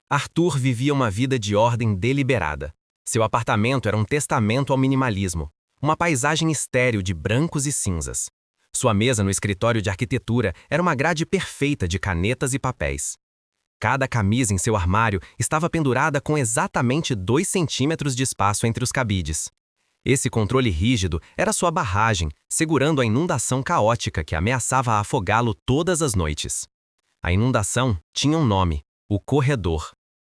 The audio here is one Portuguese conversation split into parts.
Arthur vivia uma vida de ordem deliberada. Seu apartamento era um testamento ao minimalismo, uma paisagem estéril de brancos e cinzas. Sua mesa no escritório de arquitetura era uma grade perfeita de canetas e papéis. Cada camisa em seu armário estava pendurada com exatamente 2 centímetros de espaço entre os cabides. Esse controle rígido era sua barragem, segurando a inundação caótica que ameaçava afogá-lo todas as noites. A inundação tinha um nome: o corredor.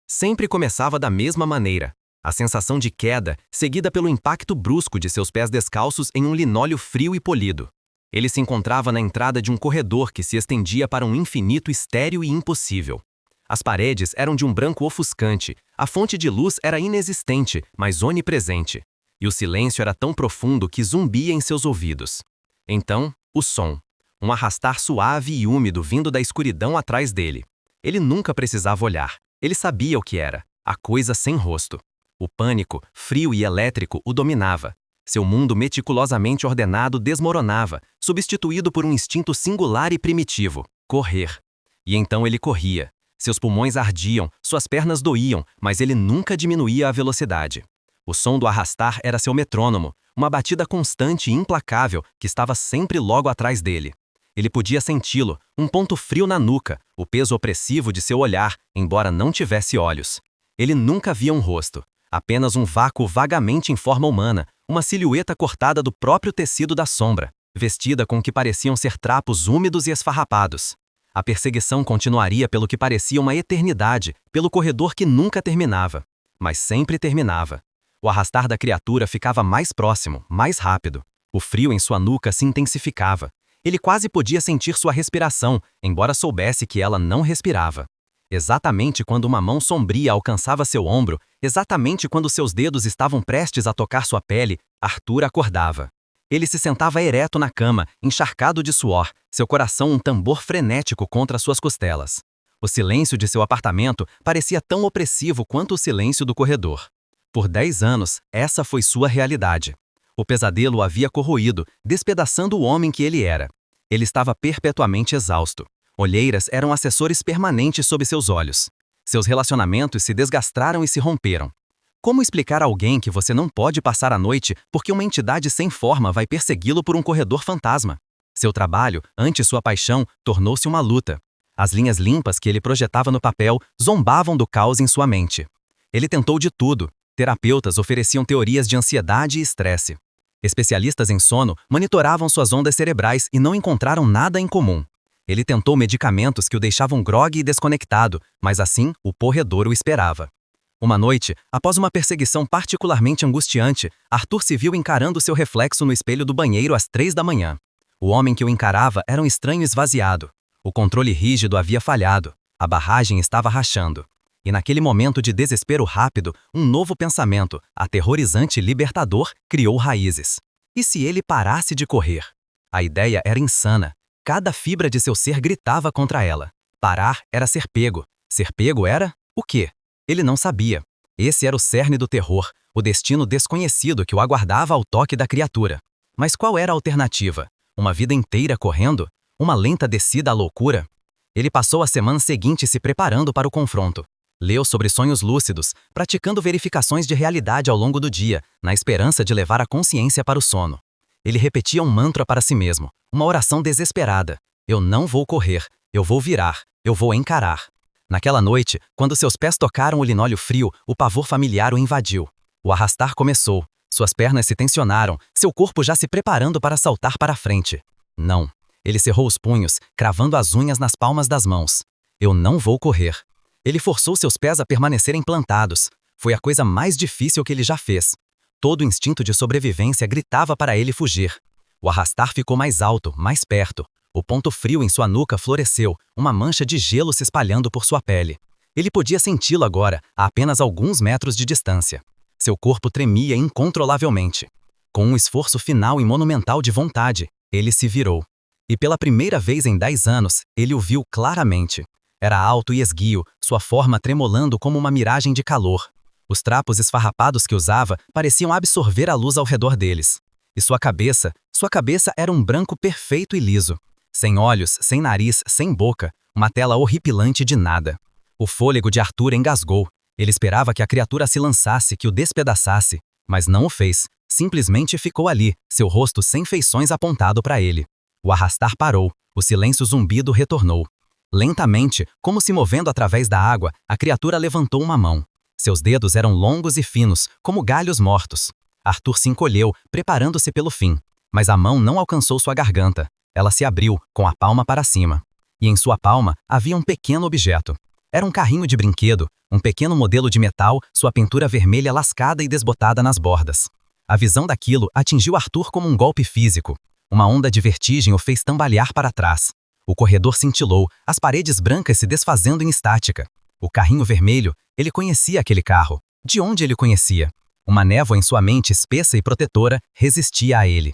Sempre começava da mesma maneira, a sensação de queda, seguida pelo impacto brusco de seus pés descalços em um linóleo frio e polido. Ele se encontrava na entrada de um corredor que se estendia para um infinito estéril e impossível. As paredes eram de um branco ofuscante, a fonte de luz era inexistente, mas onipresente. E o silêncio era tão profundo que zumbia em seus ouvidos. Então, o som. Um arrastar suave e úmido vindo da escuridão atrás dele. Ele nunca precisava olhar. Ele sabia o que era. A coisa sem rosto. O pânico, frio e elétrico, o dominava. Seu mundo meticulosamente ordenado desmoronava, substituído por um instinto singular e primitivo: correr. E então ele corria. Seus pulmões ardiam, suas pernas doíam, mas ele nunca diminuía a velocidade. O som do arrastar era seu metrônomo, uma batida constante e implacável que estava sempre logo atrás dele. Ele podia senti-lo, um ponto frio na nuca, o peso opressivo de seu olhar, embora não tivesse olhos. Ele nunca via um rosto, apenas um vácuo vagamente em forma humana, uma silhueta cortada do próprio tecido da sombra, vestida com o que pareciam ser trapos úmidos e esfarrapados. A perseguição continuaria pelo que parecia uma eternidade, pelo corredor que nunca terminava. Mas sempre terminava. O arrastar da criatura ficava mais próximo, mais rápido. O frio em sua nuca se intensificava. Ele quase podia sentir sua respiração, embora soubesse que ela não respirava. Exatamente quando uma mão sombria alcançava seu ombro, exatamente quando seus dedos estavam prestes a tocar sua pele, Arthur acordava. Ele se sentava ereto na cama, encharcado de suor, seu coração um tambor frenético contra suas costelas. O silêncio de seu apartamento parecia tão opressivo quanto o silêncio do corredor. Por 10 anos, essa foi sua realidade. O pesadelo o havia corroído, despedaçando o homem que ele era. Ele estava perpetuamente exausto. Olheiras eram assessores permanentes sob seus olhos. Seus relacionamentos se desgastaram e se romperam. Como explicar a alguém que você não pode passar a noite porque uma entidade sem forma vai persegui-lo por um corredor fantasma? Seu trabalho, antes sua paixão, tornou-se uma luta. As linhas limpas que ele projetava no papel zombavam do caos em sua mente. Ele tentou de tudo. Terapeutas ofereciam teorias de ansiedade e estresse. Especialistas em sono monitoravam suas ondas cerebrais e não encontraram nada em comum. Ele tentou medicamentos que o deixavam grogue e desconectado, mas assim o corredor o esperava. Uma noite, após uma perseguição particularmente angustiante, Arthur se viu encarando seu reflexo no espelho do banheiro às 3 da manhã. O homem que o encarava era um estranho esvaziado. O controle rígido havia falhado. A barragem estava rachando. E naquele momento de desespero rápido, um novo pensamento, aterrorizante e libertador, criou raízes. E se ele parasse de correr? A ideia era insana. Cada fibra de seu ser gritava contra ela. Parar era ser pego. Ser pego era o quê? Ele não sabia. Esse era o cerne do terror, o destino desconhecido que o aguardava ao toque da criatura. Mas qual era a alternativa? Uma vida inteira correndo? Uma lenta descida à loucura? Ele passou a semana seguinte se preparando para o confronto. Leu sobre sonhos lúcidos, praticando verificações de realidade ao longo do dia, na esperança de levar a consciência para o sono. Ele repetia um mantra para si mesmo, uma oração desesperada. Eu não vou correr, eu vou virar, eu vou encarar. Naquela noite, quando seus pés tocaram o linóleo frio, o pavor familiar o invadiu. O arrastar começou, suas pernas se tensionaram, seu corpo já se preparando para saltar para a frente. Não. Ele cerrou os punhos, cravando as unhas nas palmas das mãos. Eu não vou correr. Ele forçou seus pés a permanecerem plantados. Foi a coisa mais difícil que ele já fez. Todo o instinto de sobrevivência gritava para ele fugir. O arrastar ficou mais alto, mais perto. O ponto frio em sua nuca floresceu, uma mancha de gelo se espalhando por sua pele. Ele podia senti-lo agora, a apenas alguns metros de distância. Seu corpo tremia incontrolavelmente. Com um esforço final e monumental de vontade, ele se virou. E pela primeira vez em 10 anos, ele o viu claramente. Era alto e esguio, sua forma tremolando como uma miragem de calor. Os trapos esfarrapados que usava pareciam absorver a luz ao redor deles. E sua cabeça era um branco perfeito e liso. Sem olhos, sem nariz, sem boca, uma tela horripilante de nada. O fôlego de Arthur engasgou. Ele esperava que a criatura se lançasse, que o despedaçasse, mas não o fez. Simplesmente ficou ali, seu rosto sem feições apontado para ele. O arrastar parou, o silêncio zumbido retornou. Lentamente, como se movendo através da água, a criatura levantou uma mão. Seus dedos eram longos e finos, como galhos mortos. Arthur se encolheu, preparando-se pelo fim. Mas a mão não alcançou sua garganta. Ela se abriu, com a palma para cima. E em sua palma havia um pequeno objeto. Era um carrinho de brinquedo, um pequeno modelo de metal, sua pintura vermelha lascada e desbotada nas bordas. A visão daquilo atingiu Arthur como um golpe físico. Uma onda de vertigem o fez tambalear para trás. O corredor cintilou, as paredes brancas se desfazendo em estática. O carrinho vermelho, ele conhecia aquele carro. De onde ele conhecia? Uma névoa em sua mente espessa e protetora resistia a ele.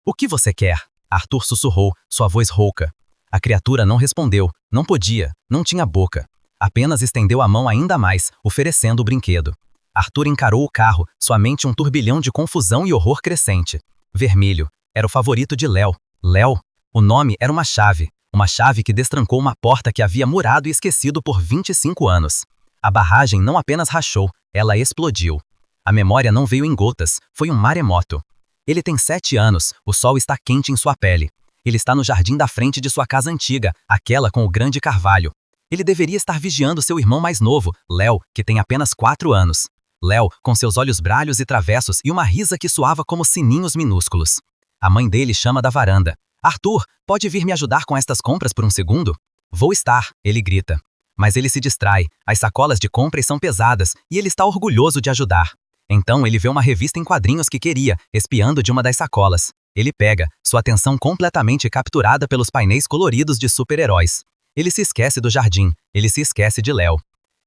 "O que você quer?" Arthur sussurrou, sua voz rouca. A criatura não respondeu, não podia, não tinha boca. Apenas estendeu a mão ainda mais, oferecendo o brinquedo. Arthur encarou o carro, sua mente um turbilhão de confusão e horror crescente. Vermelho. Era o favorito de Léo. Léo. O nome era uma chave que destrancou uma porta que havia murado e esquecido por 25 anos. A barragem não apenas rachou, ela explodiu. A memória não veio em gotas, foi um maremoto. Ele tem 7 anos, o sol está quente em sua pele. Ele está no jardim da frente de sua casa antiga, aquela com o grande carvalho. Ele deveria estar vigiando seu irmão mais novo, Léo, que tem apenas 4 anos. Léo, com seus olhos bralhos e travessos e uma risa que soava como sininhos minúsculos. A mãe dele chama da varanda. "Arthur, pode vir me ajudar com estas compras por um segundo?" "Vou estar", ele grita. Mas ele se distrai, as sacolas de compras são pesadas e ele está orgulhoso de ajudar. Então ele vê uma revista em quadrinhos que queria, espiando de uma das sacolas. Ele pega, sua atenção completamente capturada pelos painéis coloridos de super-heróis. Ele se esquece do jardim, ele se esquece de Léo.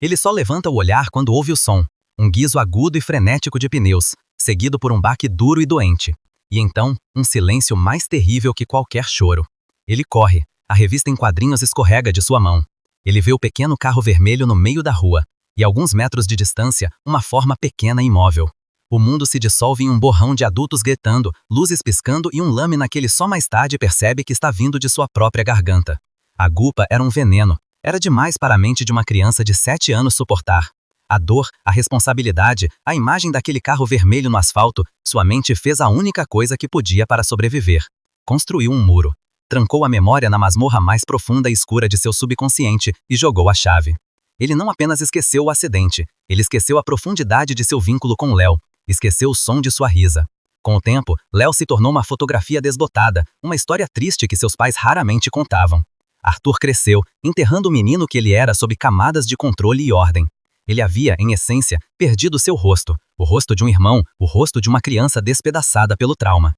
Ele só levanta o olhar quando ouve o som. Um guizo agudo e frenético de pneus, seguido por um baque duro e doente. E então, um silêncio mais terrível que qualquer choro. Ele corre, a revista em quadrinhos escorrega de sua mão. Ele vê o pequeno carro vermelho no meio da rua, e a alguns metros de distância, uma forma pequena e imóvel. O mundo se dissolve em um borrão de adultos gritando, luzes piscando e um lâmina que ele só mais tarde percebe que está vindo de sua própria garganta. A gupa era um veneno, era demais para a mente de uma criança de 7 anos suportar. A dor, a responsabilidade, a imagem daquele carro vermelho no asfalto, sua mente fez a única coisa que podia para sobreviver. Construiu um muro. Trancou a memória na masmorra mais profunda e escura de seu subconsciente e jogou a chave. Ele não apenas esqueceu o acidente, ele esqueceu a profundidade de seu vínculo com Léo, esqueceu o som de sua risa. Com o tempo, Léo se tornou uma fotografia desbotada, uma história triste que seus pais raramente contavam. Arthur cresceu, enterrando o menino que ele era sob camadas de controle e ordem. Ele havia, em essência, perdido seu rosto, o rosto de um irmão, o rosto de uma criança despedaçada pelo trauma.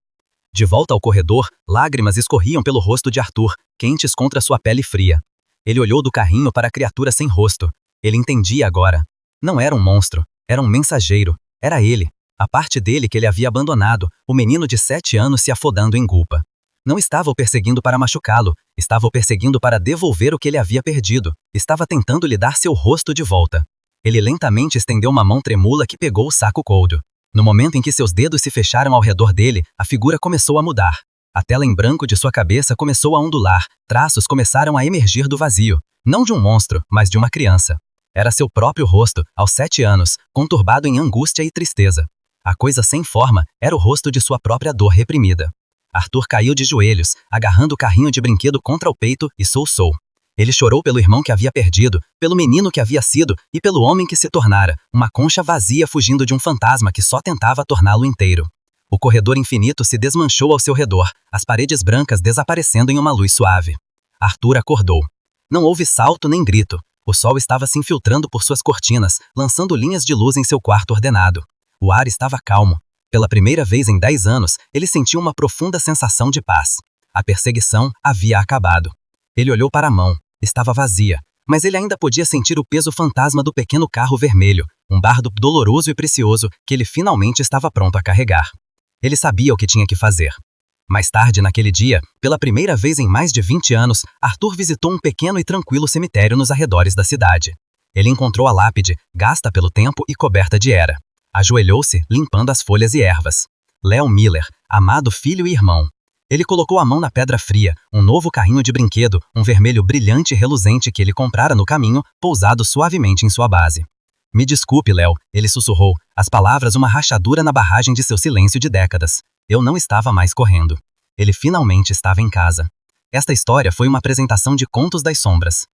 De volta ao corredor, lágrimas escorriam pelo rosto de Arthur, quentes contra sua pele fria. Ele olhou do carrinho para a criatura sem rosto. Ele entendia agora. Não era um monstro, era um mensageiro. Era ele, a parte dele que ele havia abandonado, o menino de 7 anos se afodando em culpa. Não estava o perseguindo para machucá-lo, estava o perseguindo para devolver o que ele havia perdido. Estava tentando lhe dar seu rosto de volta. Ele lentamente estendeu uma mão tremula que pegou o saco coldo. No momento em que seus dedos se fecharam ao redor dele, a figura começou a mudar. A tela em branco de sua cabeça começou a ondular, traços começaram a emergir do vazio. Não de um monstro, mas de uma criança. Era seu próprio rosto, aos 7 anos, conturbado em angústia e tristeza. A coisa sem forma era o rosto de sua própria dor reprimida. Arthur caiu de joelhos, agarrando o carrinho de brinquedo contra o peito e soluçou. Ele chorou pelo irmão que havia perdido, pelo menino que havia sido e pelo homem que se tornara, uma concha vazia fugindo de um fantasma que só tentava torná-lo inteiro. O corredor infinito se desmanchou ao seu redor, as paredes brancas desaparecendo em uma luz suave. Arthur acordou. Não houve salto nem grito. O sol estava se infiltrando por suas cortinas, lançando linhas de luz em seu quarto ordenado. O ar estava calmo. Pela primeira vez em 10 anos, ele sentiu uma profunda sensação de paz. A perseguição havia acabado. Ele olhou para a mão. Estava vazia, mas ele ainda podia sentir o peso fantasma do pequeno carro vermelho, um bardo doloroso e precioso que ele finalmente estava pronto a carregar. Ele sabia o que tinha que fazer. Mais tarde naquele dia, pela primeira vez em mais de 20 anos, Arthur visitou um pequeno e tranquilo cemitério nos arredores da cidade. Ele encontrou a lápide, gasta pelo tempo e coberta de era. Ajoelhou-se, limpando as folhas e ervas. Léo Miller, amado filho e irmão. Ele colocou a mão na pedra fria, um novo carrinho de brinquedo, um vermelho brilhante e reluzente que ele comprara no caminho, pousado suavemente em sua base. Me desculpe, Léo, ele sussurrou, as palavras uma rachadura na barragem de seu silêncio de décadas. Eu não estava mais correndo. Ele finalmente estava em casa. Esta história foi uma apresentação de Contos das Sombras.